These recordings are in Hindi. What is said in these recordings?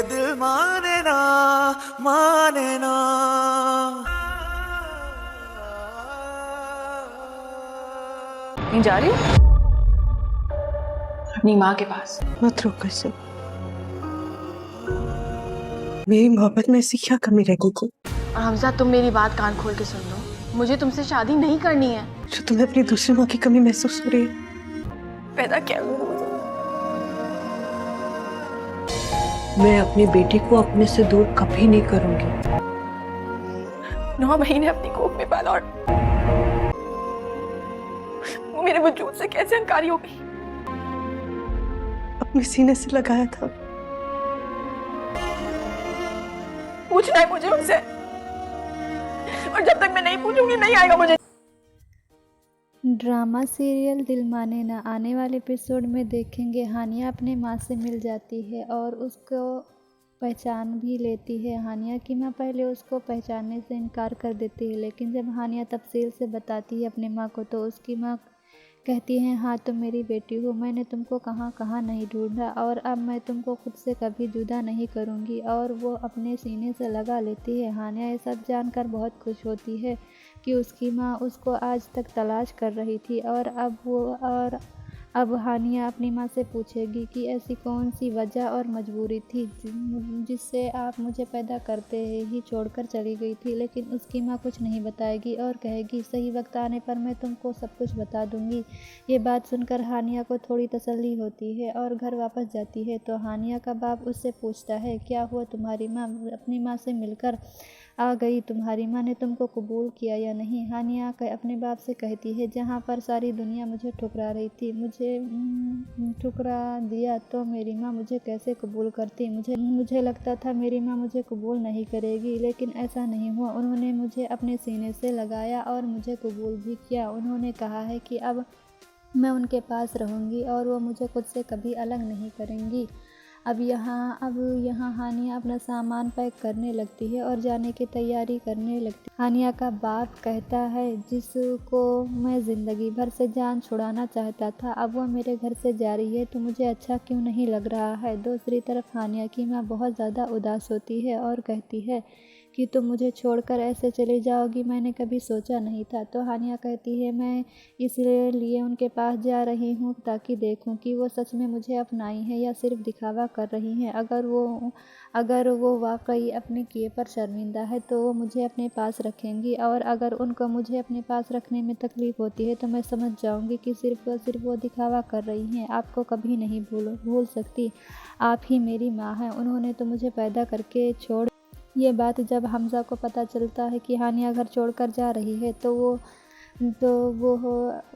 ये दिल माने ना माने ना। नहीं जा रही अपनी माँ के पास? मत रोक कैसे। मेरी मोहब्बत में ऐसी क्या कमी रह गई थी और हमजा, तुम मेरी बात कान खोल के सुन लो, मुझे तुमसे शादी नहीं करनी है। जो तुम्हें अपनी दूसरी माँ की कमी महसूस हो रही है? पैदा क्या हुआ? मैं अपनी बेटी को अपने से दूर कभी नहीं करूंगी। 9 महीने अपनी कोख में पाला और वो मेरे वजूद से कैसे इनकारी हो गई? अपने सीने से लगाया था। पूछना है मुझे उनसे, और जब तक मैं नहीं पूछूंगी नहीं आएगा मुझे। ड्रामा सीरियल दिल माने ना आने वाले एपिसोड में देखेंगे हानिया अपने माँ से मिल जाती है और उसको पहचान भी लेती है। हानिया की माँ पहले उसको पहचानने से इनकार कर देती है, लेकिन जब हानिया तफसील से बताती है अपने माँ को तो उसकी माँ कहती है, हाँ तुम मेरी बेटी हो, मैंने तुमको कहाँ कहाँ नहीं ढूंढा और अब मैं तुमको खुद से कभी जुदा नहीं करूँगी। और वो अपने सीने से लगा लेती है। हानिया ये सब जानकर बहुत खुश होती है कि उसकी माँ उसको आज तक तलाश कर रही थी और अब हानिया अपनी माँ से पूछेगी कि ऐसी कौन सी वजह और मजबूरी थी जिससे आप मुझे पैदा करते ही छोड़कर चली गई थी। लेकिन उसकी माँ कुछ नहीं बताएगी और कहेगी, सही वक्त आने पर मैं तुमको सब कुछ बता दूंगी। ये बात सुनकर हानिया को थोड़ी तसल्ली होती है और घर वापस जाती है तो हानिया का बाप उससे पूछता है, क्या हुआ, तुम्हारी माँ अपनी माँ से मिलकर आ गई, तुम्हारी माँ ने तुमको कबूल किया या नहीं? हानिया अपने बाप से कहती है, जहाँ पर सारी दुनिया मुझे ठुकरा रही थी, मुझे ठुकरा दिया तो मेरी माँ मुझे कैसे कबूल करती। मुझे लगता था मेरी माँ मुझे कबूल नहीं करेगी, लेकिन ऐसा नहीं हुआ। उन्होंने मुझे अपने सीने से लगाया और मुझे कबूल भी किया। उन्होंने कहा है कि अब मैं उनके पास रहूँगी और वो मुझे खुद से कभी अलग नहीं करेंगी। अब यहाँ हानिया अपना सामान पैक करने लगती है और जाने की तैयारी करने लगती है। हानिया का बाप कहता है, जिसको मैं ज़िंदगी भर से जान छुड़ाना चाहता था, अब वो मेरे घर से जा रही है तो मुझे अच्छा क्यों नहीं लग रहा है। दूसरी तरफ हानिया की माँ बहुत ज़्यादा उदास होती है और कहती है कि तुम मुझे छोड़कर ऐसे चली जाओगी, मैंने कभी सोचा नहीं था। तो हानिया कहती है, मैं इसलिए उनके पास जा रही हूँ ताकि देखूँ कि वो सच में मुझे अपनाई है या सिर्फ दिखावा कर रही हैं। अगर वो वाकई अपने किए पर शर्मिंदा है तो वो मुझे अपने पास रखेंगी, और अगर उनको मुझे अपने पास रखने में तकलीफ़ होती है तो मैं समझ जाऊँगी कि सिर्फ वो दिखावा कर रही हैं। आपको कभी नहीं भूल सकती, आप ही मेरी माँ हैं, उन्होंने तो मुझे पैदा करके छोड़। ये बात जब हमजा को पता चलता है कि हानिया घर छोड़कर जा रही है तो वो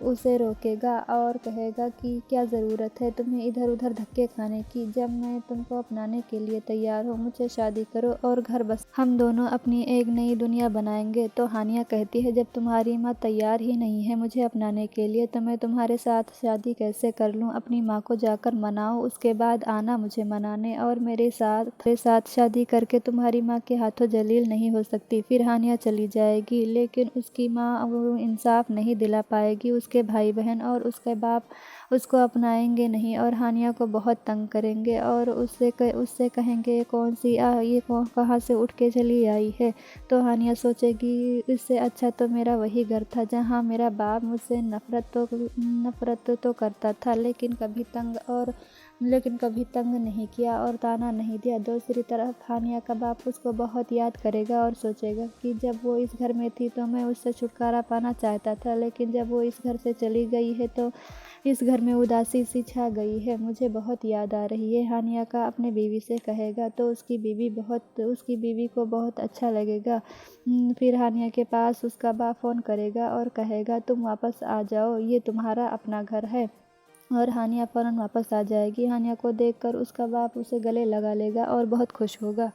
उसे रोकेगा और कहेगा कि क्या ज़रूरत है तुम्हें इधर उधर धक्के खाने की, जब मैं तुमको अपनाने के लिए तैयार हूँ, मुझसे शादी करो और घर बस, हम दोनों अपनी एक नई दुनिया बनाएंगे। तो हानिया कहती है, जब तुम्हारी माँ तैयार ही नहीं है मुझे अपनाने के लिए तो मैं तुम्हारे साथ शादी कैसे कर लूँ। अपनी माँ को जाकर मनाओ, उसके बाद आना मुझे मनाने, और मेरे साथ शादी करके तुम्हारी माँ के हाथों जलील नहीं हो सकती। फिर हानिया चली जाएगी, लेकिन उसकी माँ वो इंसाफ नहीं दिला पाएगी। उसके भाई बहन और उसके बाप उसको अपनाएंगे नहीं और हानिया को बहुत तंग करेंगे और उससे कहेंगे, ये कहाँ से उठ के चली आई है। तो हानिया सोचेगी, इससे अच्छा तो मेरा वही घर था जहाँ मेरा बाप मुझसे नफरत तो करता था, लेकिन कभी तंग नहीं किया और ताना नहीं दिया। दूसरी तरफ हानिया का बाप उसको बहुत याद करेगा और सोचेगा कि जब वो इस घर में थी तो मैं उससे छुटकारा पाना चाहता था, लेकिन जब वो इस घर से चली गई है तो इस घर में उदासी सी छा गई है, मुझे बहुत याद आ रही है। हानिया का अपने बीवी से कहेगा तो उसकी बीवी को बहुत अच्छा लगेगा। फिर हानिया के पास उसका बाप फ़ोन करेगा और कहेगा, तुम वापस आ जाओ, ये तुम्हारा अपना घर है। और हानिया फ़ौरन वापस आ जाएगी। हानिया को देखकर उसका बाप उसे गले लगा लेगा और बहुत खुश होगा।